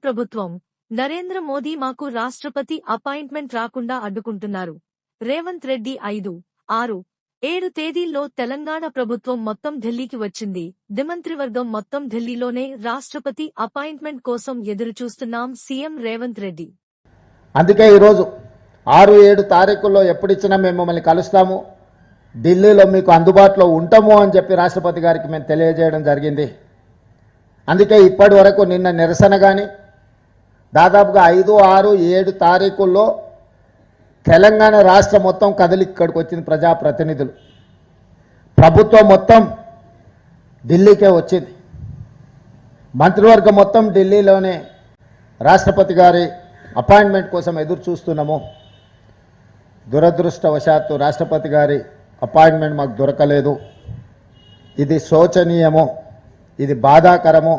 ప్రభుత్వం నరేంద్ర మోదీ మాకు రాష్ట్రపతి అపాయింట్మెంట్ రాకుండా అడ్డుకుంటున్నారు. రేవంత్ రెడ్డి 5, 6, 7 తేదీల్లో తెలంగాణ ప్రభుత్వం మొత్తం ఢిల్లీకి వచ్చింది. మంత్రివర్గం మొత్తం ఢిల్లీలోనే రాష్ట్రపతి అపాయింట్మెంట్ కోసం ఎదురుచూస్తున్నాం. సీఎం రేవంత్ రెడ్డి. అందుకే ఈరోజు 6, 7 తారీఖుల్లో ఎప్పుడిచ్చినా మేము మిమ్మల్ని కలుస్తాము, ఢిల్లీలో మీకు అందుబాటులో ఉంటాము అని చెప్పి రాష్ట్రపతి గారికి మేము తెలియజేయడం జరిగింది. అందుకే ఇప్పటి వరకు నిన్న నిరసన కానీ దాదాపుగా 5, 6, 7 తారీఖుల్లో తెలంగాణ రాష్ట్రం మొత్తం కదిలి ఇక్కడికి వచ్చింది. ప్రజాప్రతినిధులు, ప్రభుత్వం మొత్తం ఢిల్లీకే వచ్చింది. మంత్రివర్గం మొత్తం ఢిల్లీలోనే రాష్ట్రపతి గారి అపాయింట్మెంట్ కోసం ఎదురు చూస్తున్నాము. దురదృష్టవశాత్తు రాష్ట్రపతి గారి అపాయింట్మెంట్ మాకు దొరకలేదు. ఇది శోచనీయము, ఇది బాధాకరము,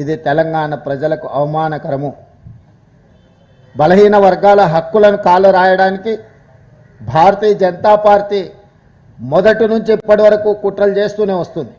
ఇది తెలంగాణ ప్రజలకు అవమానకరము. బలహీన వర్గాల హక్కులను కాలరాయడానికి భారతీయ జనతా పార్టీ మొదటి నుంచి ఇప్పటి వరకు కుట్రలు చేస్తూనే వస్తుంది.